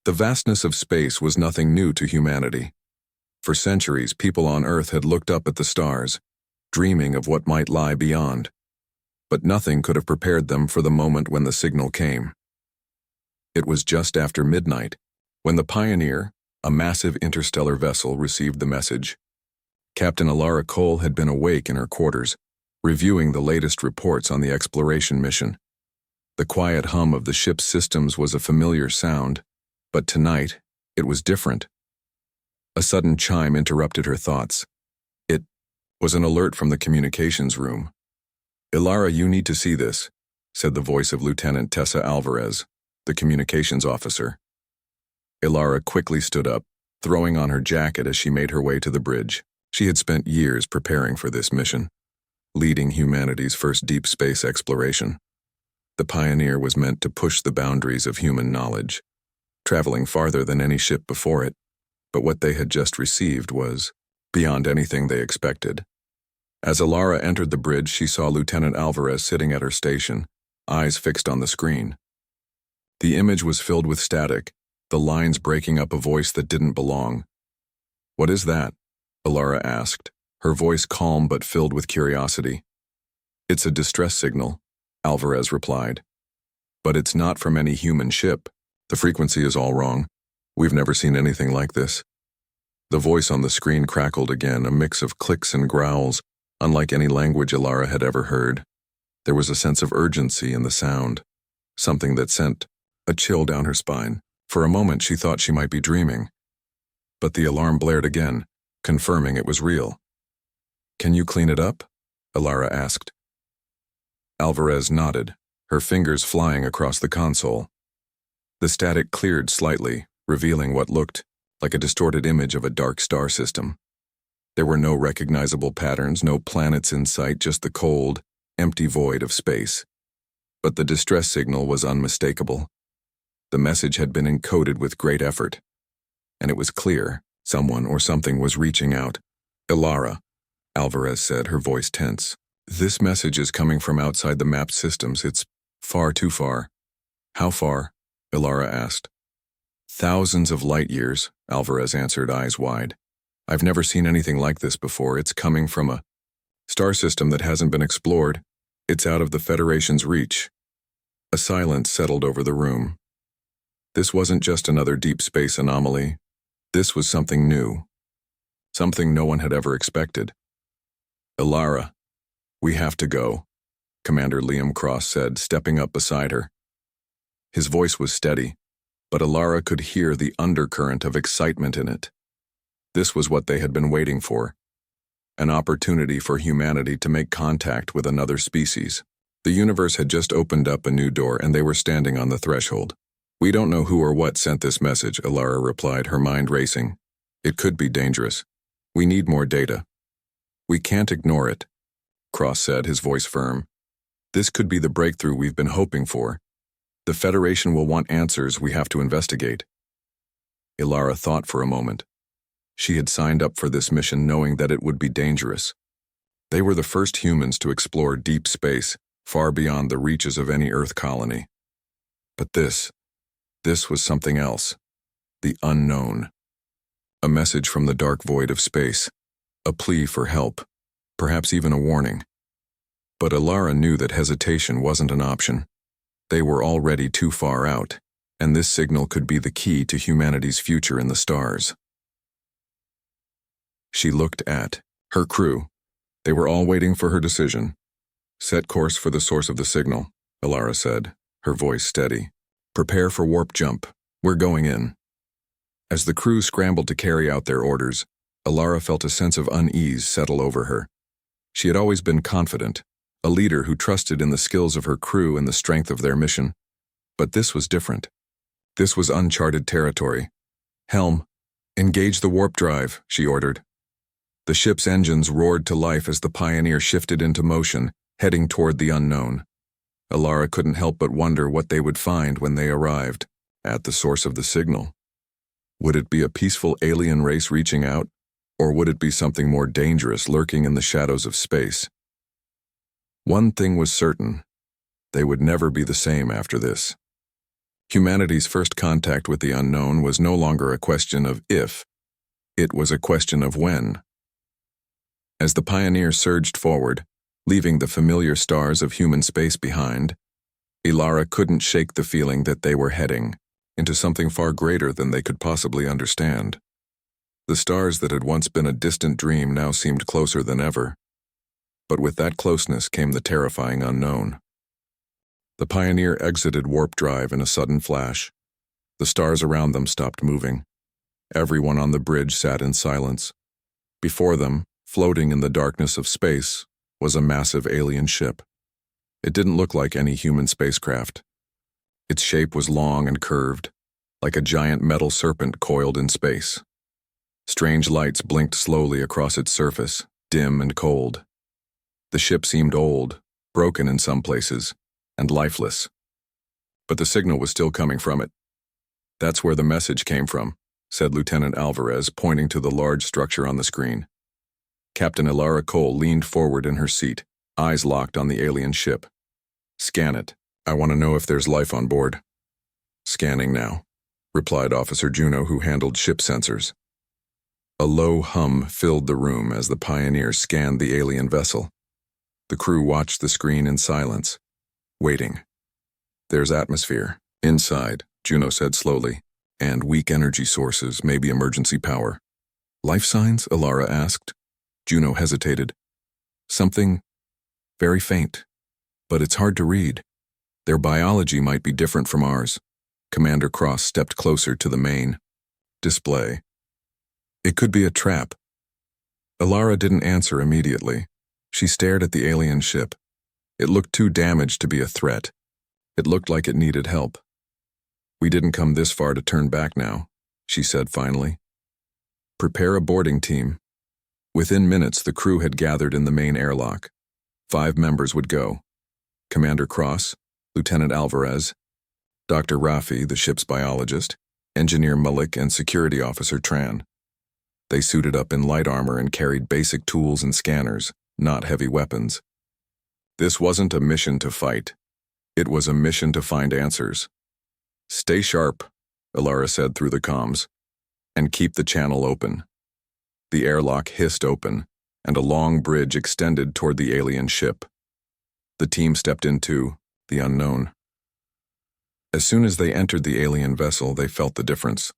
The vastness of space was nothing new to humanity. For centuries, people on Earth had looked up at the stars, dreaming of what might lie beyond. But nothing could have prepared them for the moment when the signal came. It was just after midnight, when the Pioneer, a massive interstellar vessel, received the message. Captain Alara Cole had been awake in her quarters, reviewing the latest reports on the exploration mission. The quiet hum of the ship's systems was a familiar sound, but tonight, it was different. A sudden chime interrupted her thoughts. It was an alert from the communications room. "Ilara, you need to see this," said the voice of Lieutenant Tessa Alvarez, the communications officer. Ilara quickly stood up, throwing on her jacket as she made her way to the bridge. She had spent years preparing for this mission, leading humanity's first deep space exploration. The Pioneer was meant to push the boundaries of human knowledge, traveling farther than any ship before it, but what they had just received was beyond anything they expected. As Ilara entered the bridge, she saw Lieutenant Alvarez sitting at her station, eyes fixed on the screen. The image was filled with static, the lines breaking up a voice that didn't belong. "What is that?" Ilara asked, her voice calm but filled with curiosity. "It's a distress signal," Alvarez replied. "But it's not from any human ship. The frequency is all wrong. We've never seen anything like this." The voice on the screen crackled again, a mix of clicks and growls, unlike any language Ilara had ever heard. There was a sense of urgency in the sound, something that sent a chill down her spine. For a moment she thought she might be dreaming. But the alarm blared again, confirming it was real. "Can you clean it up?" Ilara asked. Alvarez nodded, her fingers flying across the console. The static cleared slightly, revealing what looked like a distorted image of a dark star system. There were no recognizable patterns, no planets in sight, just the cold, empty void of space. But the distress signal was unmistakable. The message had been encoded with great effort, and it was clear someone or something was reaching out. "Ilara," Alvarez said, her voice tense. "This message is coming from outside the map systems. It's far too far." "How far?" Ilara asked. "Thousands of light years," Alvarez answered, eyes wide. "I've never seen anything like this before. It's coming from a star system that hasn't been explored. It's out of the Federation's reach." A silence settled over the room. This wasn't just another deep space anomaly. This was something new. Something no one had ever expected. "Ilara, we have to go," Commander Liam Cross said, stepping up beside her. His voice was steady, but Ilara could hear the undercurrent of excitement in it. This was what they had been waiting for. An opportunity for humanity to make contact with another species. The universe had just opened up a new door and they were standing on the threshold. "We don't know who or what sent this message," Ilara replied, her mind racing. "It could be dangerous. We need more data." "We can't ignore it," Cross said, his voice firm. "This could be the breakthrough we've been hoping for. The Federation will want answers we have to investigate." Ilara thought for a moment. She had signed up for this mission knowing that it would be dangerous. They were the first humans to explore deep space, far beyond the reaches of any Earth colony. But this was something else. The unknown. A message from the dark void of space. A plea for help. Perhaps even a warning. But Ilara knew that hesitation wasn't an option. They were already too far out, and this signal could be the key to humanity's future in the stars. She looked at her crew. They were all waiting for her decision. "Set course for the source of the signal," Ilara said, her voice steady. "Prepare for warp jump. We're going in." As the crew scrambled to carry out their orders, Ilara felt a sense of unease settle over her. She had always been confident, a leader who trusted in the skills of her crew and the strength of their mission. But this was different. This was uncharted territory. "Helm, engage the warp drive," she ordered. The ship's engines roared to life as the Pioneer shifted into motion, heading toward the unknown. Ilara couldn't help but wonder what they would find when they arrived at the source of the signal. Would it be a peaceful alien race reaching out, or would it be something more dangerous lurking in the shadows of space? One thing was certain: they would never be the same after this. Humanity's first contact with the unknown was no longer a question of if, it was a question of when. As the Pioneer surged forward, leaving the familiar stars of human space behind, Ilara couldn't shake the feeling that they were heading into something far greater than they could possibly understand. The stars that had once been a distant dream now seemed closer than ever. But with that closeness came the terrifying unknown. The Pioneer exited warp drive in a sudden flash. The stars around them stopped moving. Everyone on the bridge sat in silence. Before them, floating in the darkness of space, was a massive alien ship. It didn't look like any human spacecraft. Its shape was long and curved, like a giant metal serpent coiled in space. Strange lights blinked slowly across its surface, dim and cold. The ship seemed old, broken in some places, and lifeless. But the signal was still coming from it. "That's where the message came from," said Lieutenant Alvarez, pointing to the large structure on the screen. Captain Ilara Cole leaned forward in her seat, eyes locked on the alien ship. "Scan it. I want to know if there's life on board." "Scanning now," replied Officer Juno, who handled ship sensors. A low hum filled the room as the Pioneer scanned the alien vessel. The crew watched the screen in silence, waiting. "There's atmosphere inside," Juno said slowly, "and weak energy sources, maybe emergency power." "Life signs?" Ilara asked. Juno hesitated. "Something very faint, but it's hard to read. Their biology might be different from ours." Commander Cross stepped closer to the main display. "It could be a trap." Ilara didn't answer immediately. She stared at the alien ship. It looked too damaged to be a threat. It looked like it needed help. "We didn't come this far to turn back now," she said finally. "Prepare a boarding team." Within minutes, the crew had gathered in the main airlock. 5 members would go: Commander Cross, Lieutenant Alvarez, Dr. Rafi, the ship's biologist, Engineer Malik, and Security Officer Tran. They suited up in light armor and carried basic tools and scanners, not heavy weapons. This wasn't a mission to fight. It was a mission to find answers. "Stay sharp," Ilara said through the comms, "and keep the channel open." The airlock hissed open, and a long bridge extended toward the alien ship. The team stepped into the unknown. As soon as they entered the alien vessel, they felt the difference.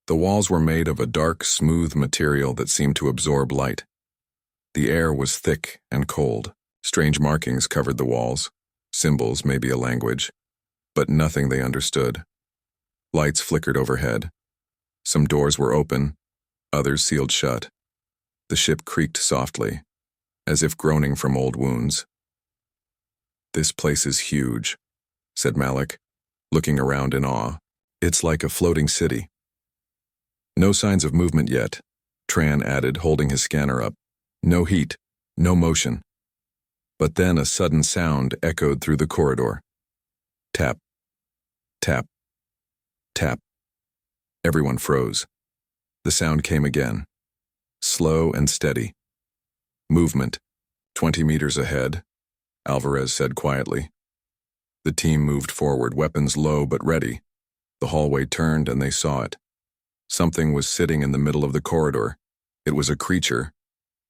The walls were made of a dark, smooth material that seemed to absorb light. The air was thick and cold. Strange markings covered the walls, symbols, maybe a language, but nothing they understood. Lights flickered overhead. Some doors were open, others sealed shut. The ship creaked softly, as if groaning from old wounds. "This place is huge," said Malik, looking around in awe. "It's like a floating city." "No signs of movement yet," Tran added, holding his scanner up. "No heat, no motion." But then a sudden sound echoed through the corridor. Tap, tap, tap. Everyone froze. The sound came again, slow and steady. "Movement, 20 meters ahead," Alvarez said quietly. The team moved forward, weapons low but ready. The hallway turned and they saw it. Something was sitting in the middle of the corridor. It was a creature,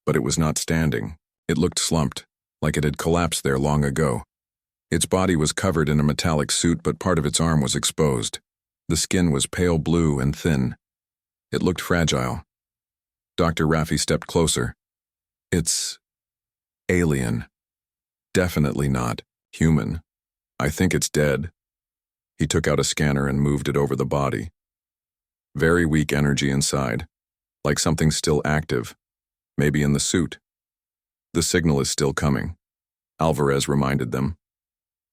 but it was not standing. It looked slumped, like it had collapsed there long ago. Its body was covered in a metallic suit, but part of its arm was exposed. The skin was pale blue and thin. It looked fragile. Dr. Rafi stepped closer. "It's alien. Definitely not human. I think it's dead." He took out a scanner and moved it over the body. Very weak energy inside, like something still active, maybe in the suit. "The signal is still coming," Alvarez reminded them.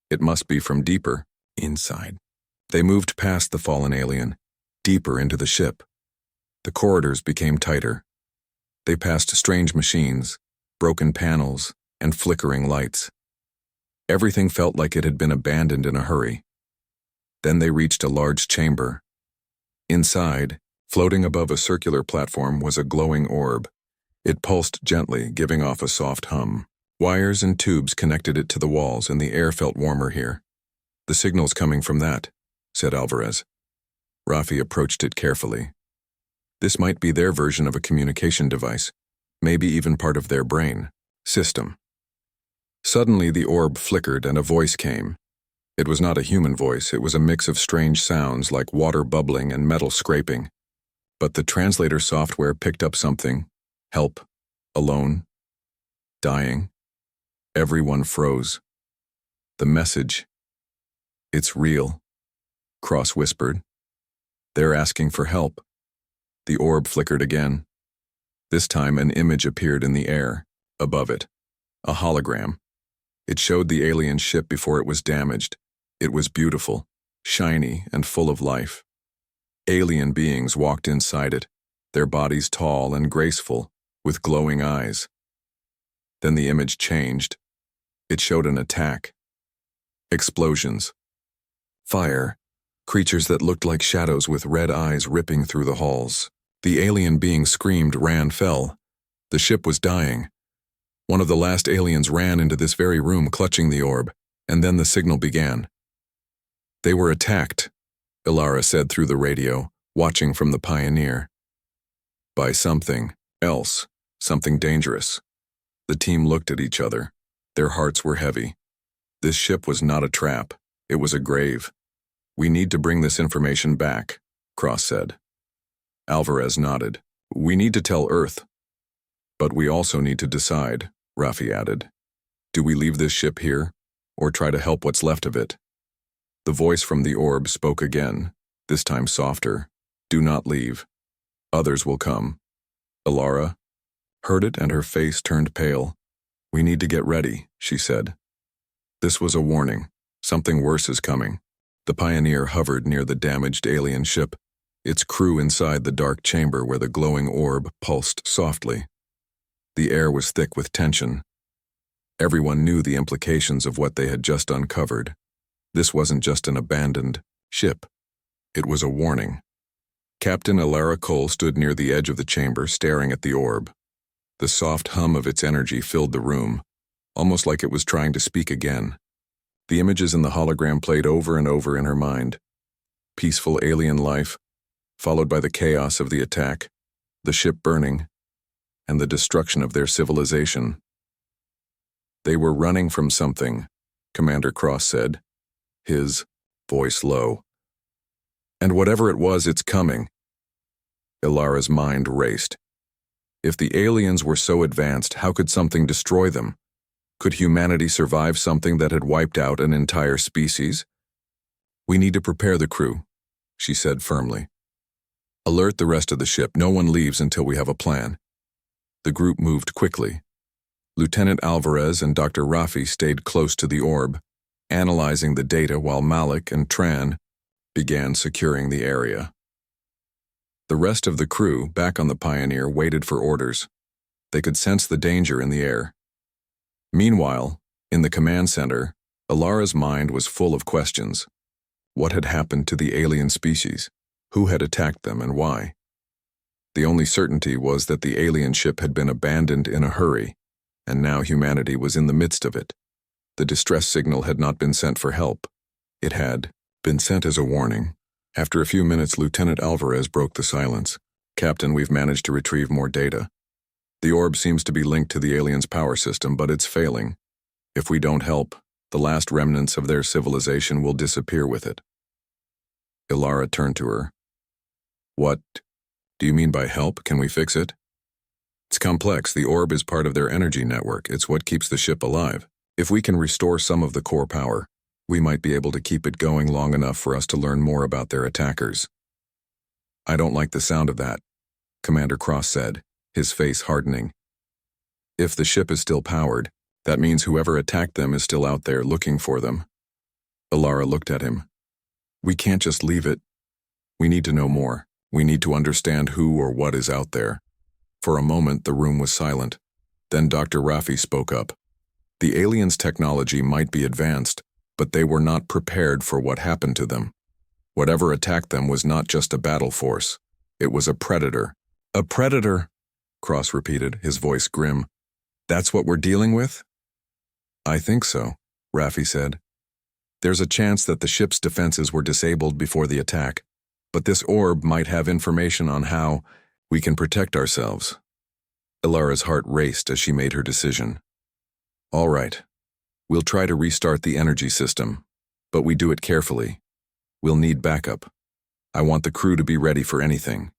"It must be from deeper inside." They moved past the fallen alien, deeper into the ship. The corridors became tighter. They passed strange machines, broken panels, and flickering lights. Everything felt like it had been abandoned in a hurry. Then they reached a large chamber. Inside, floating above a circular platform, was a glowing orb. It pulsed gently, giving off a soft hum. Wires and tubes connected it to the walls, and the air felt warmer here. "The signal's coming from that," said Alvarez. Rafi approached it carefully. This might be their version of a communication device, maybe even part of their brain system. Suddenly the orb flickered and a voice came. It was not a human voice, it was a mix of strange sounds like water bubbling and metal scraping. But the translator software picked up something. Help. Alone. Dying. Everyone froze. The message. It's real, Cross whispered. They're asking for help. The orb flickered again. This time an image appeared in the air, above it. A hologram. It showed the alien ship before it was damaged. It was beautiful, shiny, and full of life. Alien beings walked inside it, their bodies tall and graceful, with glowing eyes. Then the image changed. It showed an attack. Explosions. Fire. Creatures that looked like shadows with red eyes ripping through the halls. The alien being screamed, ran, fell. The ship was dying. One of the last aliens ran into this very room clutching the orb, and then the signal began. They were attacked, Ilara said through the radio, watching from the Pioneer. By something else, something dangerous. The team looked at each other. Their hearts were heavy. This ship was not a trap. It was a grave. We need to bring this information back, Cross said. Alvarez nodded. We need to tell Earth. But we also need to decide, Rafi added. Do we leave this ship here, or try to help what's left of it? The voice from the orb spoke again, this time softer. Do not leave. Others will come. Ilara heard it and her face turned pale. We need to get ready, she said. This was a warning. Something worse is coming. The Pioneer hovered near the damaged alien ship, its crew inside the dark chamber where the glowing orb pulsed softly. The air was thick with tension. Everyone knew the implications of what they had just uncovered. This wasn't just an abandoned ship. It was a warning. Captain Ilara Cole stood near the edge of the chamber, staring at the orb. The soft hum of its energy filled the room, almost like it was trying to speak again. The images in the hologram played over and over in her mind. Peaceful alien life, followed by the chaos of the attack, the ship burning, and the destruction of their civilization. They were running from something, Commander Cross said, his voice low. And whatever it was, it's coming. Ilara's mind raced. If the aliens were so advanced, how could something destroy them? Could humanity survive something that had wiped out an entire species? We need to prepare the crew, she said firmly. Alert the rest of the ship. No one leaves until we have a plan. The group moved quickly. Lieutenant Alvarez and Dr. Rafi stayed close to the orb, analyzing the data while Malik and Tran began securing the area. The rest of the crew, back on the Pioneer, waited for orders. They could sense the danger in the air. Meanwhile, in the command center, Ilara's mind was full of questions. What had happened to the alien species? Who had attacked them and why? The only certainty was that the alien ship had been abandoned in a hurry, and now humanity was in the midst of it. The distress signal had not been sent for help. It had been sent as a warning. After a few minutes, Lieutenant Alvarez broke the silence. Captain, we've managed to retrieve more data. The orb seems to be linked to the aliens' power system, but it's failing. If we don't help, the last remnants of their civilization will disappear with it. Ilara turned to her. What do you mean by help? Can we fix it? It's complex. The orb is part of their energy network. It's what keeps the ship alive. If we can restore some of the core power, we might be able to keep it going long enough for us to learn more about their attackers. I don't like the sound of that, Commander Cross said, his face hardening. If the ship is still powered, that means whoever attacked them is still out there looking for them. Ilara looked at him. We can't just leave it. We need to know more. We need to understand who or what is out there. For a moment, the room was silent. Then Dr. Rafi spoke up. The aliens' technology might be advanced, but they were not prepared for what happened to them. Whatever attacked them was not just a battle force. It was a predator. A predator, Cross repeated, his voice grim. That's what we're dealing with? I think so, Rafi said. There's a chance that the ship's defenses were disabled before the attack, but this orb might have information on how we can protect ourselves. Ilara's heart raced as she made her decision. All right, we'll try to restart the energy system, but we do it carefully. We'll need backup. I want the crew to be ready for anything.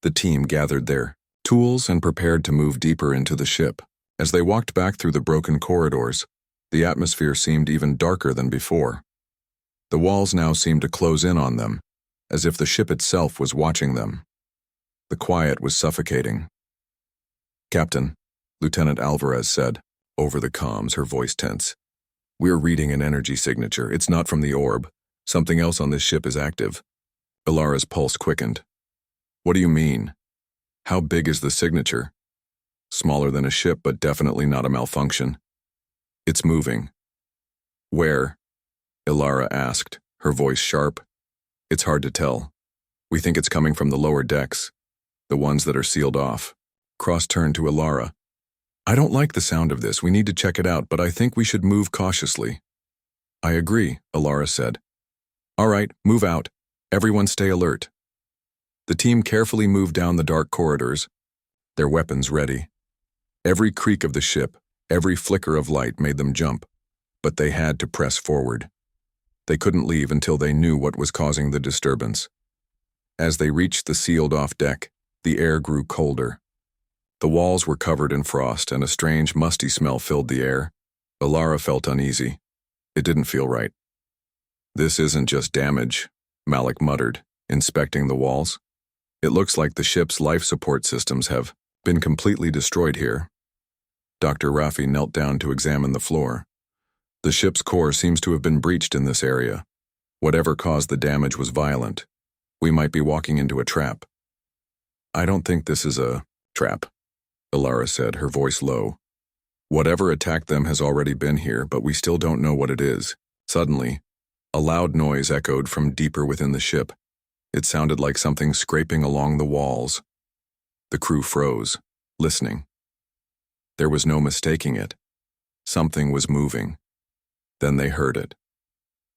The team gathered their tools and prepared to move deeper into the ship. As they walked back through the broken corridors, the atmosphere seemed even darker than before. The walls now seemed to close in on them, as if the ship itself was watching them. The quiet was suffocating. "Captain," Lieutenant Alvarez said, over the comms, her voice tense. "We're reading an energy signature. It's not from the orb. Something else on this ship is active." Ilara's pulse quickened. "What do you mean? How big is the signature?" "Smaller than a ship, but definitely not a malfunction." "It's moving." "Where?" Ilara asked, her voice sharp. "It's hard to tell. We think it's coming from the lower decks, the ones that are sealed off." Cross turned to Ilara. "I don't like the sound of this. We need to check it out, but I think we should move cautiously." "I agree," Ilara said. "All right, move out. Everyone stay alert." The team carefully moved down the dark corridors, their weapons ready. Every creak of the ship, every flicker of light made them jump, but they had to press forward. They couldn't leave until they knew what was causing the disturbance. As they reached the sealed-off deck, the air grew colder. The walls were covered in frost, and a strange, musty smell filled the air. Ilara felt uneasy. It didn't feel right. "This isn't just damage," Malik muttered, inspecting the walls. "It looks like the ship's life support systems have been completely destroyed here." Dr. Rafi knelt down to examine the floor. "The ship's core seems to have been breached in this area. Whatever caused the damage was violent. We might be walking into a trap." "I don't think this is a trap," Ilara said, her voice low. "Whatever attacked them has already been here, but we still don't know what it is." Suddenly, a loud noise echoed from deeper within the ship. It sounded like something scraping along the walls. The crew froze, listening. There was no mistaking it. Something was moving. Then they heard it.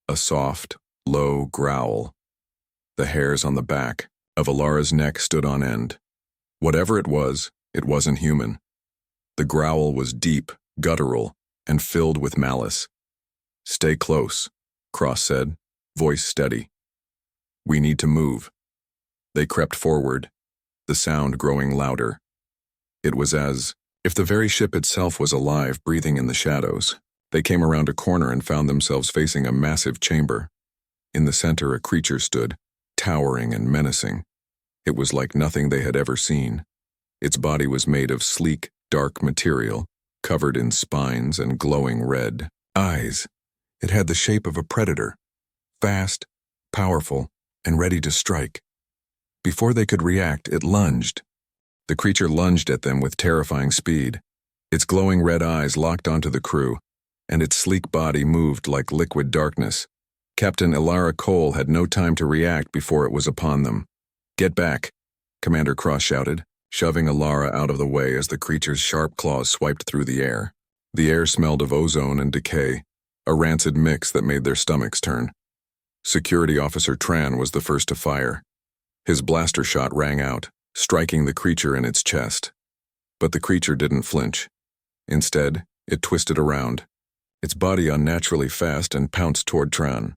A soft, low growl. The hairs on the back of Ilara's neck stood on end. Whatever it wasn't human. The growl was deep, guttural, and filled with malice. "Stay close," Cross said, voice steady. "We need to move." They crept forward, the sound growing louder. It was as if the very ship itself was alive, breathing in the shadows. They came around a corner and found themselves facing a massive chamber. In the center, a creature stood, towering and menacing. It was like nothing they had ever seen. Its body was made of sleek, dark material, covered in spines and glowing red eyes. It had the shape of a predator, fast, powerful, and ready to strike. Before they could react, it lunged. The creature lunged at them with terrifying speed. Its glowing red eyes locked onto the crew, and its sleek body moved like liquid darkness. Captain Ilara Cole had no time to react before it was upon them. "Get back," Commander Cross shouted, shoving Ilara out of the way as the creature's sharp claws swiped through the air. The air smelled of ozone and decay, a rancid mix that made their stomachs turn. Security Officer Tran was the first to fire. His blaster shot rang out, striking the creature in its chest. But the creature didn't flinch. Instead, it twisted around, its body unnaturally fast, and pounced toward Tran.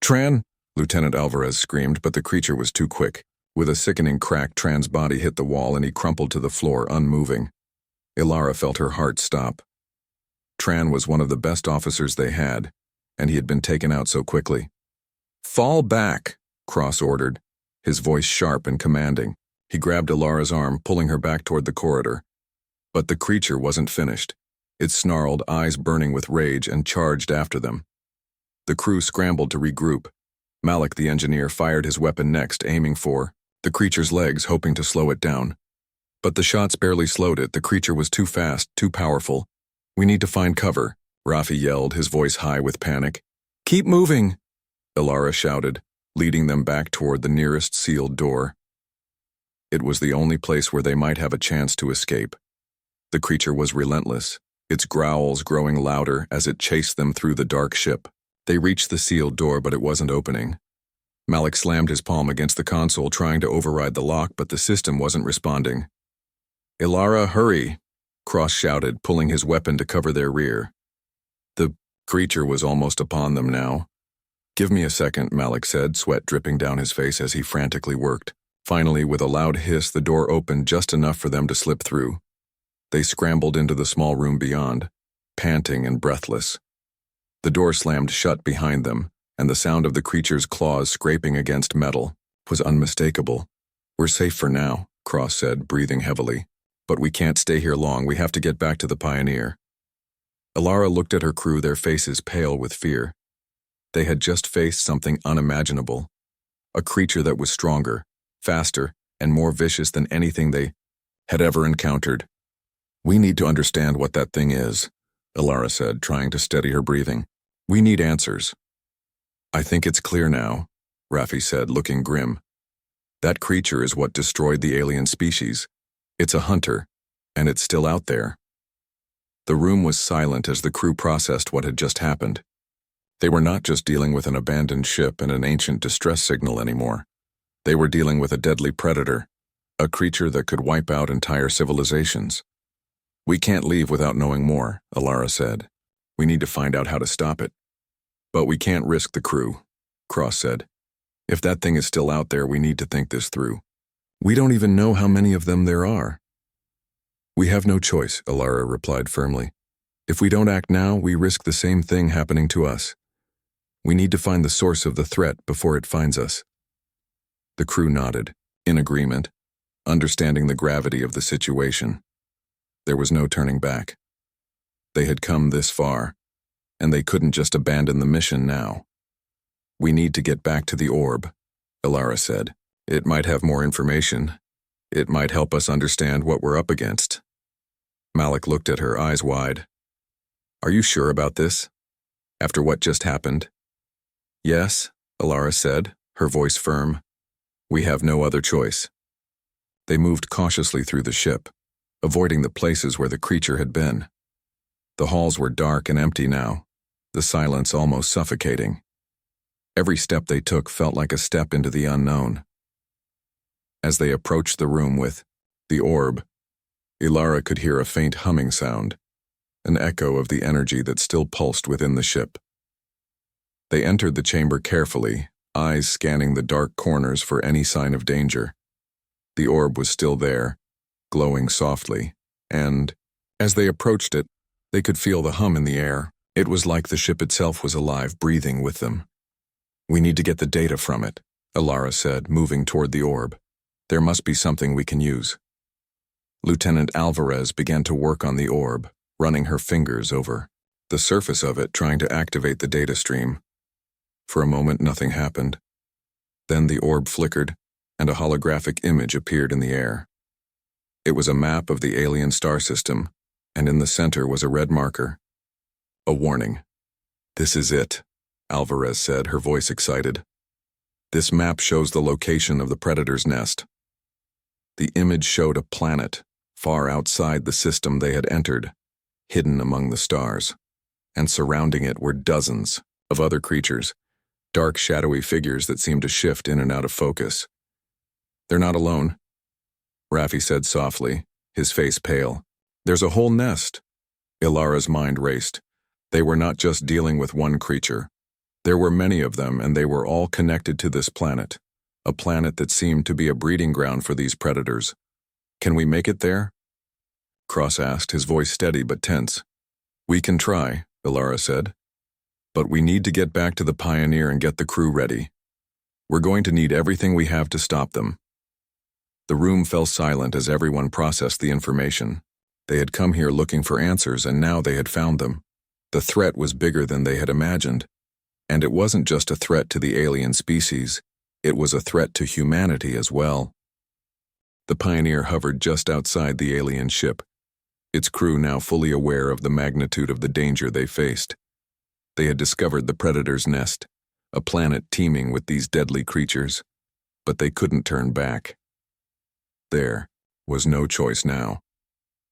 "Tran!" Lieutenant Alvarez screamed, but the creature was too quick. With a sickening crack, Tran's body hit the wall and he crumpled to the floor, unmoving. Ilara felt her heart stop. Tran was one of the best officers they had, and he had been taken out so quickly. "Fall back," Cross ordered, his voice sharp and commanding. He grabbed Ilara's arm, pulling her back toward the corridor. But the creature wasn't finished. It snarled, eyes burning with rage, and charged after them. The crew scrambled to regroup. Malik, the engineer, fired his weapon next, aiming for the creature's legs, hoping to slow it down. But the shots barely slowed it. The creature was too fast, too powerful. "We need to find cover," Rafi yelled, his voice high with panic. "Keep moving," Ilara shouted, leading them back toward the nearest sealed door. It was the only place where they might have a chance to escape. The creature was relentless, its growls growing louder as it chased them through the dark ship. They reached the sealed door, but it wasn't opening. Malik slammed his palm against the console, trying to override the lock, but the system wasn't responding. "Ilara, hurry!" Cross shouted, pulling his weapon to cover their rear. The creature was almost upon them now. "Give me a second," Malik said, sweat dripping down his face as he frantically worked. Finally, with a loud hiss, the door opened just enough for them to slip through. They scrambled into the small room beyond, panting and breathless. The door slammed shut behind them, and the sound of the creature's claws scraping against metal was unmistakable. "We're safe for now," Cross said, breathing heavily. "But we can't stay here long. We have to get back to the Pioneer." Ilara looked at her crew, their faces pale with fear. They had just faced something unimaginable. A creature that was stronger, faster, and more vicious than anything they had ever encountered. "We need to understand what that thing is," Ilara said, trying to steady her breathing. "We need answers." "I think it's clear now," Raffi said, looking grim. "That creature is what destroyed the alien species. It's a hunter, and it's still out there." The room was silent as the crew processed what had just happened. They were not just dealing with an abandoned ship and an ancient distress signal anymore. They were dealing with a deadly predator, a creature that could wipe out entire civilizations. "We can't leave without knowing more," Ilara said. "We need to find out how to stop it." "But we can't risk the crew," Cross said. "If that thing is still out there, we need to think this through. We don't even know how many of them there are." "We have no choice," Ilara replied firmly. "If we don't act now, we risk the same thing happening to us. We need to find the source of the threat before it finds us." The crew nodded, in agreement, understanding the gravity of the situation. There was no turning back. They had come this far, and they couldn't just abandon the mission now. "We need to get back to the orb," Ilara said. "It might have more information. It might help us understand what we're up against." Malik looked at her, eyes wide. "Are you sure about this? After what just happened?" "Yes," Ilara said, her voice firm. "We have no other choice." They moved cautiously through the ship, avoiding the places where the creature had been. The halls were dark and empty now, the silence almost suffocating. Every step they took felt like a step into the unknown. As they approached the room with the orb, Ilara could hear a faint humming sound, an echo of the energy that still pulsed within the ship. They entered the chamber carefully, eyes scanning the dark corners for any sign of danger. The orb was still there, glowing softly, and, as they approached it, they could feel the hum in the air. It was like the ship itself was alive, breathing with them. "We need to get the data from it," Ilara said, moving toward the orb. "There must be something we can use." Lieutenant Alvarez began to work on the orb, running her fingers over the surface of it, trying to activate the data stream. For a moment, nothing happened. Then the orb flickered, and a holographic image appeared in the air. It was a map of the alien star system, and in the center was a red marker. A warning. "This is it," Alvarez said, her voice excited. "This map shows the location of the predator's nest." The image showed a planet, far outside the system they had entered, hidden among the stars, and surrounding it were dozens of other creatures, dark shadowy figures that seemed to shift in and out of focus. "They're not alone," Raffi said softly, his face pale. "There's a whole nest." Ilara's mind raced. They were not just dealing with one creature. There were many of them, and they were all connected to this planet, a planet that seemed to be a breeding ground for these predators. "Can we make it there?" Cross asked, his voice steady but tense. "We can try," Ilara said. "But we need to get back to the Pioneer and get the crew ready. We're going to need everything we have to stop them." The room fell silent as everyone processed the information. They had come here looking for answers, and now they had found them. The threat was bigger than they had imagined. And it wasn't just a threat to the alien species, it was a threat to humanity as well. The Pioneer hovered just outside the alien ship, its crew now fully aware of the magnitude of the danger they faced. They had discovered the Predator's nest, a planet teeming with these deadly creatures, but they couldn't turn back. There was no choice now.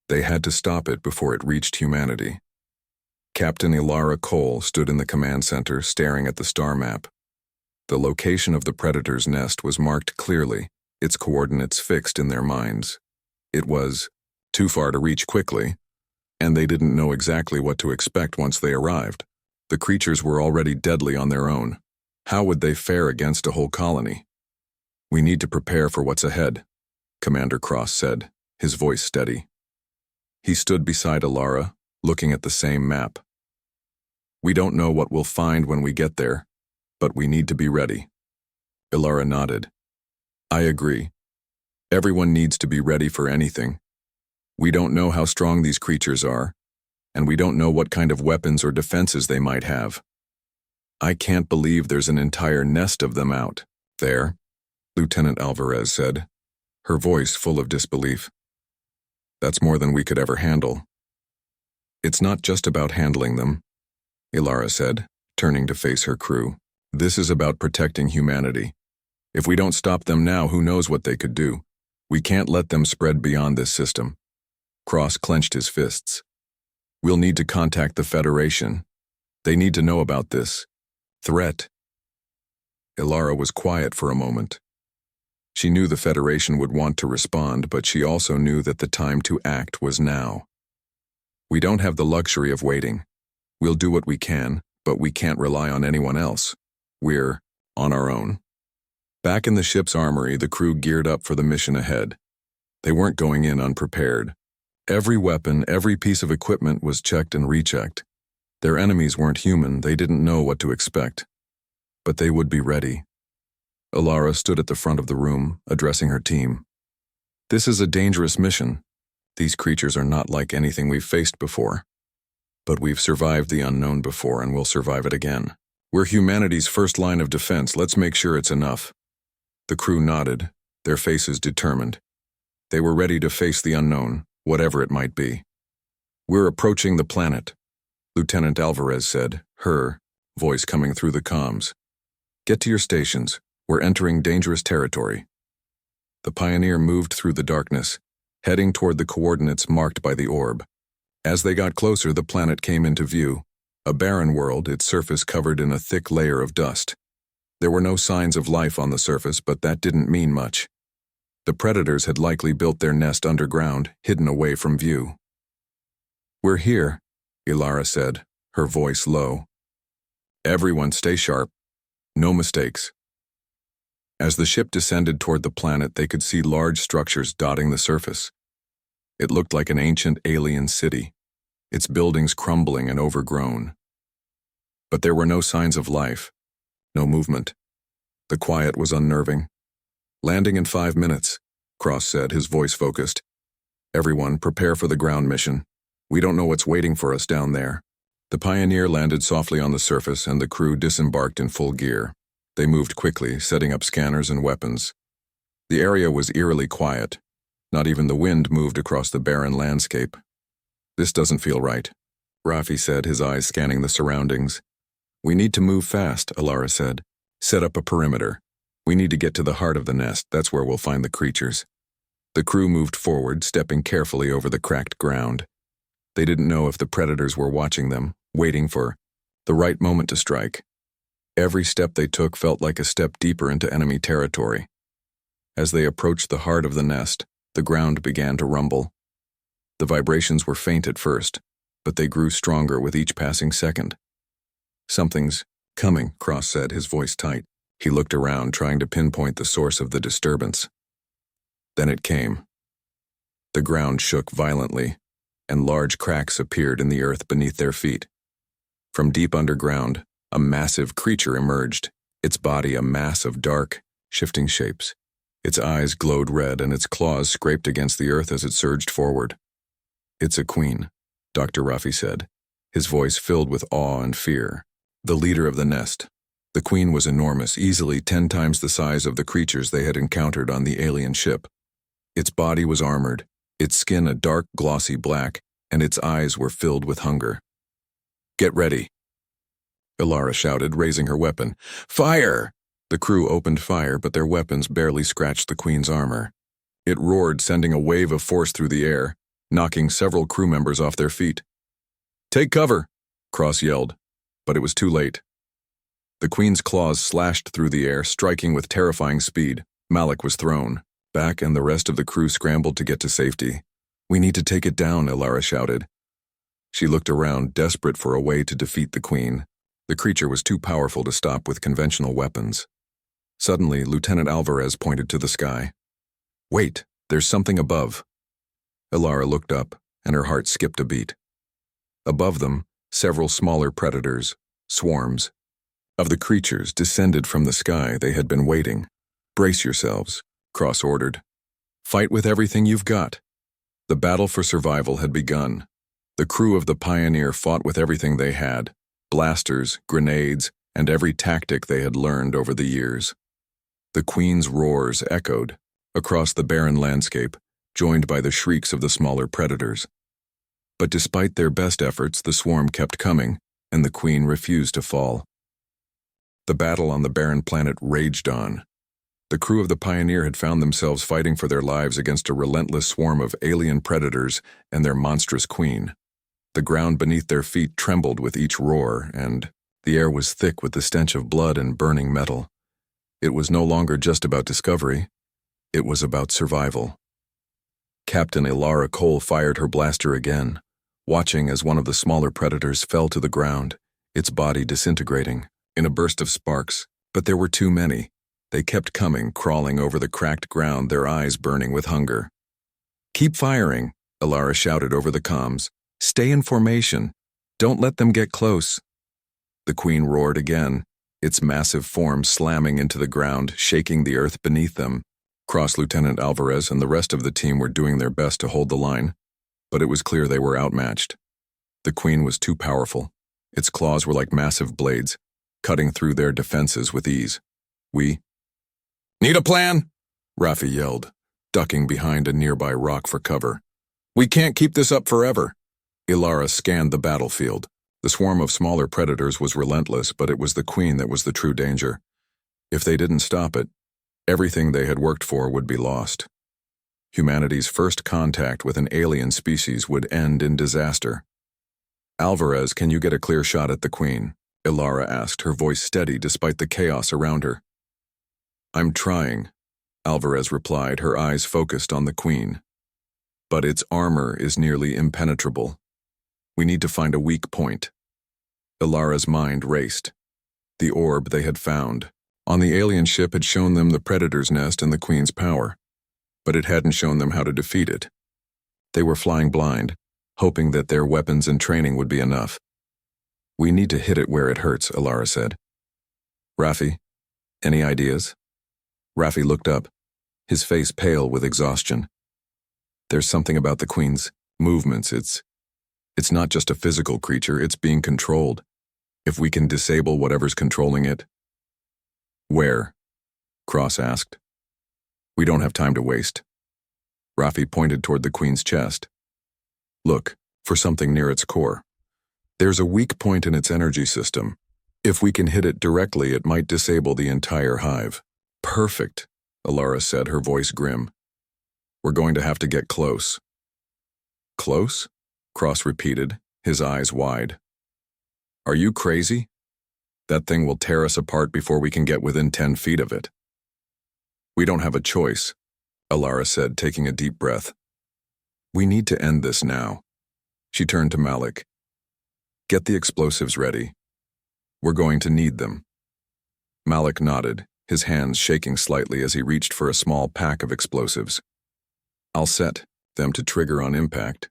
They had to stop it before it reached humanity. Captain Ilara Cole stood in the command center staring at the star map. The location of the predator's nest was marked clearly, its coordinates fixed in their minds. It was too far to reach quickly, and they didn't know exactly what to expect once they arrived. The creatures were already deadly on their own. How would they fare against a whole colony? "We need to prepare for what's ahead," Commander Cross said, his voice steady. He stood beside Ilara, looking at the same map. "We don't know what we'll find when we get there, but we need to be ready." Ilara nodded. "I agree. Everyone needs to be ready for anything. We don't know how strong these creatures are, and we don't know what kind of weapons or defenses they might have. I can't believe there's an entire nest of them out there," Lieutenant Alvarez said, her voice full of disbelief. "That's more than we could ever handle." "It's not just about handling them," Ilara said, turning to face her crew. "This is about protecting humanity. If we don't stop them now, who knows what they could do? We can't let them spread beyond this system." Cross clenched his fists. "We'll need to contact the Federation. They need to know about this threat." Ilara was quiet for a moment. She knew the Federation would want to respond, but she also knew that the time to act was now. "We don't have the luxury of waiting. We'll do what we can, but we can't rely on anyone else. We're on our own." Back in the ship's armory, the crew geared up for the mission ahead. They weren't going in unprepared. Every weapon, every piece of equipment was checked and rechecked. Their enemies weren't human, they didn't know what to expect. But they would be ready. Ilara stood at the front of the room, addressing her team. "This is a dangerous mission. These creatures are not like anything we've faced before. But we've survived the unknown before and we'll survive it again. We're humanity's first line of defense, let's make sure it's enough." The crew nodded, their faces determined. They were ready to face the unknown, whatever it might be. "We're approaching the planet," Lieutenant Alvarez said, her voice coming through the comms. "Get to your stations. We're entering dangerous territory." The Pioneer moved through the darkness, heading toward the coordinates marked by the orb. As they got closer, the planet came into view, a barren world, its surface covered in a thick layer of dust. There were no signs of life on the surface, but that didn't mean much. The predators had likely built their nest underground, hidden away from view. "We're here," Ilara said, her voice low. "Everyone stay sharp. No mistakes." As the ship descended toward the planet, they could see large structures dotting the surface. It looked like an ancient alien city, its buildings crumbling and overgrown. But there were no signs of life, no movement. The quiet was unnerving. "Landing in 5 minutes, Cross said, his voice focused. "Everyone, prepare for the ground mission. We don't know what's waiting for us down there." The Pioneer landed softly on the surface and the crew disembarked in full gear. They moved quickly, setting up scanners and weapons. The area was eerily quiet. Not even the wind moved across the barren landscape. "This doesn't feel right," Rafi said, his eyes scanning the surroundings. "We need to move fast," Ilara said. "Set up a perimeter. We need to get to the heart of the nest, that's where we'll find the creatures." The crew moved forward, stepping carefully over the cracked ground. They didn't know if the predators were watching them, waiting for the right moment to strike. Every step they took felt like a step deeper into enemy territory. As they approached the heart of the nest, the ground began to rumble. The vibrations were faint at first, but they grew stronger with each passing second. "Something's coming," Cross said, his voice tight. He looked around, trying to pinpoint the source of the disturbance. Then it came. The ground shook violently, and large cracks appeared in the earth beneath their feet. From deep underground, a massive creature emerged, its body a mass of dark, shifting shapes. Its eyes glowed red and its claws scraped against the earth as it surged forward. "It's a queen," Dr. Rafi said, his voice filled with awe and fear. "The leader of the nest." The queen was enormous, easily 10 times the size of the creatures they had encountered on the alien ship. Its body was armored, its skin a dark, glossy black, and its eyes were filled with hunger. "Get ready," Ilara shouted, raising her weapon. "Fire!" The crew opened fire, but their weapons barely scratched the queen's armor. It roared, sending a wave of force through the air, knocking several crew members off their feet. "Take cover!" Cross yelled, but it was too late. The Queen's claws slashed through the air, striking with terrifying speed. Malik was thrown back, and the rest of the crew scrambled to get to safety. "We need to take it down," Ilara shouted. She looked around, desperate for a way to defeat the Queen. The creature was too powerful to stop with conventional weapons. Suddenly, Lieutenant Alvarez pointed to the sky. "Wait, there's something above." Ilara looked up, and her heart skipped a beat. Above them, several smaller predators, swarms, of the creatures descended from the sky. They had been waiting. "Brace yourselves," Cross ordered. "Fight with everything you've got." The battle for survival had begun. The crew of the Pioneer fought with everything they had: blasters, grenades, and every tactic they had learned over the years. The Queen's roars echoed across the barren landscape, joined by the shrieks of the smaller predators. But despite their best efforts, the swarm kept coming, and the Queen refused to fall. The battle on the barren planet raged on. The crew of the Pioneer had found themselves fighting for their lives against a relentless swarm of alien predators and their monstrous Queen. The ground beneath their feet trembled with each roar, and the air was thick with the stench of blood and burning metal. It was no longer just about discovery. It was about survival. Captain Ilara Cole fired her blaster again, watching as one of the smaller predators fell to the ground, its body disintegrating in a burst of sparks. But there were too many. They kept coming, crawling over the cracked ground, their eyes burning with hunger. "Keep firing," Ilara shouted over the comms. "Stay in formation. Don't let them get close." The Queen roared again, its massive form slamming into the ground, shaking the earth beneath them. Cross Lieutenant Alvarez and the rest of the team were doing their best to hold the line, but it was clear they were outmatched. The Queen was too powerful. Its claws were like massive blades, cutting through their defenses with ease. "We need a plan," Rafi yelled, ducking behind a nearby rock for cover. "We can't keep this up forever." Ilara scanned the battlefield. The swarm of smaller predators was relentless, but it was the Queen that was the true danger. If they didn't stop it, everything they had worked for would be lost. Humanity's first contact with an alien species would end in disaster. "Alvarez, can you get a clear shot at the Queen?" Ilara asked, her voice steady despite the chaos around her. "I'm trying," Alvarez replied, her eyes focused on the Queen. "But its armor is nearly impenetrable. We need to find a weak point." Ilara's mind raced. The orb they had found on the alien ship had shown them the Predator's nest and the Queen's power, but it hadn't shown them how to defeat it. They were flying blind, hoping that their weapons and training would be enough. "We need to hit it where it hurts," Ilara said. "Rafi, any ideas?" Rafi looked up, his face pale with exhaustion. "There's something about the Queen's movements. It's not just a physical creature, it's being controlled. If we can disable whatever's controlling it." "Where?" Cross asked. "We don't have time to waste." Rafi pointed toward the Queen's chest. "Look, for something near its core. There's a weak point in its energy system. If we can hit it directly, it might disable the entire hive." "Perfect," Ilara said, her voice grim. "We're going to have to get close." "Close?" Cross repeated, his eyes wide. "Are you crazy? That thing will tear us apart before we can get within 10 feet of it." "We don't have a choice," Ilara said, taking a deep breath. "We need to end this now." She turned to Malik. "Get the explosives ready. We're going to need them." Malik nodded, his hands shaking slightly as he reached for a small pack of explosives. "I'll set them to trigger on impact,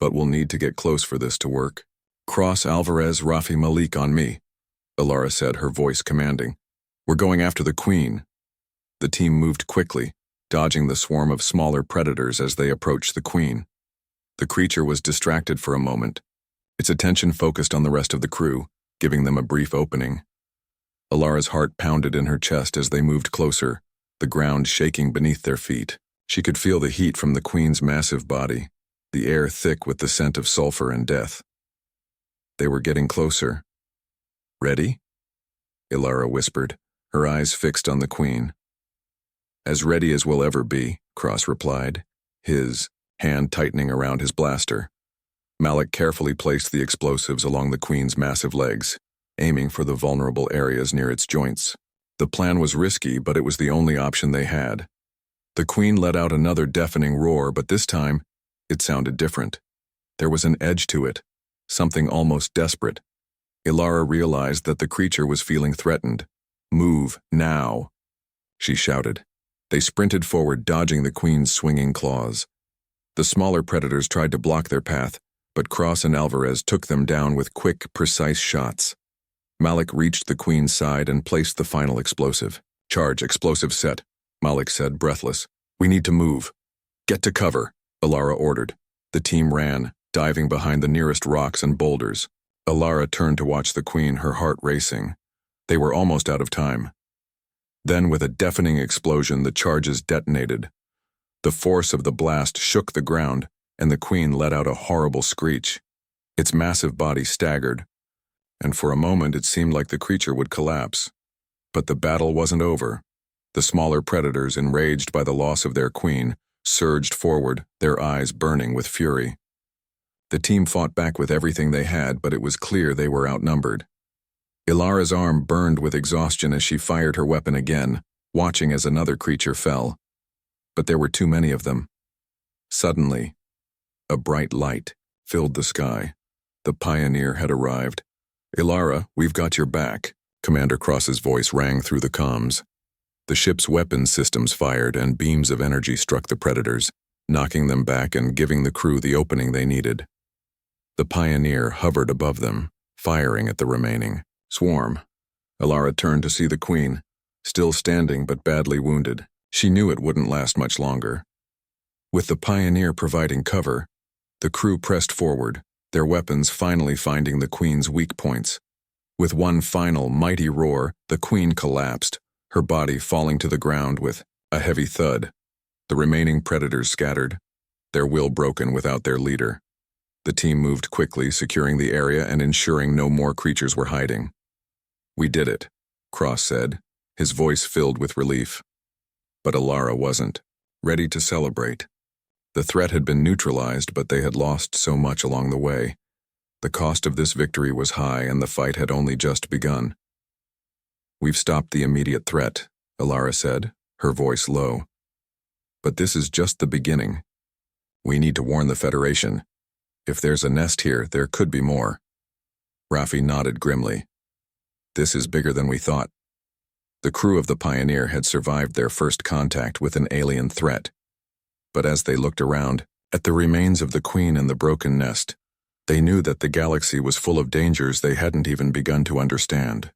but we'll need to get close for this to work." "Cross, Alvarez, Rafi, Malik on me," Ilara said, her voice commanding. "We're going after the Queen." The team moved quickly, dodging the swarm of smaller predators as they approached the Queen. The creature was distracted for a moment, its attention focused on the rest of the crew, giving them a brief opening. Ilara's heart pounded in her chest as they moved closer, the ground shaking beneath their feet. She could feel the heat from the Queen's massive body, the air thick with the scent of sulfur and death. They were getting closer. "Ready?" Ilara whispered, her eyes fixed on the Queen. "As ready as we'll ever be," Cross replied, his hand tightening around his blaster. Malik carefully placed the explosives along the queen's massive legs, aiming for the vulnerable areas near its joints. The plan was risky, but it was the only option they had. The queen let out another deafening roar, but this time, it sounded different. There was an edge to it, something almost desperate. Ilara realized that the creature was feeling threatened. "Move, now!" she shouted. They sprinted forward, dodging the queen's swinging claws. The smaller predators tried to block their path, but Cross and Alvarez took them down with quick, precise shots. Malik reached the queen's side and placed the final explosive. "Charge, explosive set," Malik said, breathless. "We need to move." "Get to cover," Ilara ordered. The team ran, diving behind the nearest rocks and boulders. Ilara turned to watch the queen, her heart racing. They were almost out of time. Then, with a deafening explosion, the charges detonated. The force of the blast shook the ground, and the queen let out a horrible screech. Its massive body staggered, and for a moment it seemed like the creature would collapse. But the battle wasn't over. The smaller predators, enraged by the loss of their queen, surged forward, their eyes burning with fury. The team fought back with everything they had, but it was clear they were outnumbered. Ilara's arm burned with exhaustion as she fired her weapon again, watching as another creature fell. But there were too many of them. Suddenly, a bright light filled the sky. The Pioneer had arrived. "Ilara, we've got your back," Commander Cross's voice rang through the comms. The ship's weapons systems fired, and beams of energy struck the predators, knocking them back and giving the crew the opening they needed. The Pioneer hovered above them, firing at the remaining swarm. Ilara turned to see the queen, still standing but badly wounded. She knew it wouldn't last much longer. With the Pioneer providing cover, the crew pressed forward, their weapons finally finding the queen's weak points. With one final mighty roar, the queen collapsed, her body falling to the ground with a heavy thud. The remaining predators scattered, their will broken without their leader. The team moved quickly, securing the area and ensuring no more creatures were hiding. "We did it," Cross said, his voice filled with relief. But Ilara wasn't, ready to celebrate. The threat had been neutralized, but they had lost so much along the way. The cost of this victory was high, and the fight had only just begun. "We've stopped the immediate threat," Ilara said, her voice low. "But this is just the beginning. We need to warn the Federation. If there's a nest here, there could be more." Raffi nodded grimly. "This is bigger than we thought." The crew of the Pioneer had survived their first contact with an alien threat. But as they looked around, at the remains of the queen and the broken nest, they knew that the galaxy was full of dangers they hadn't even begun to understand.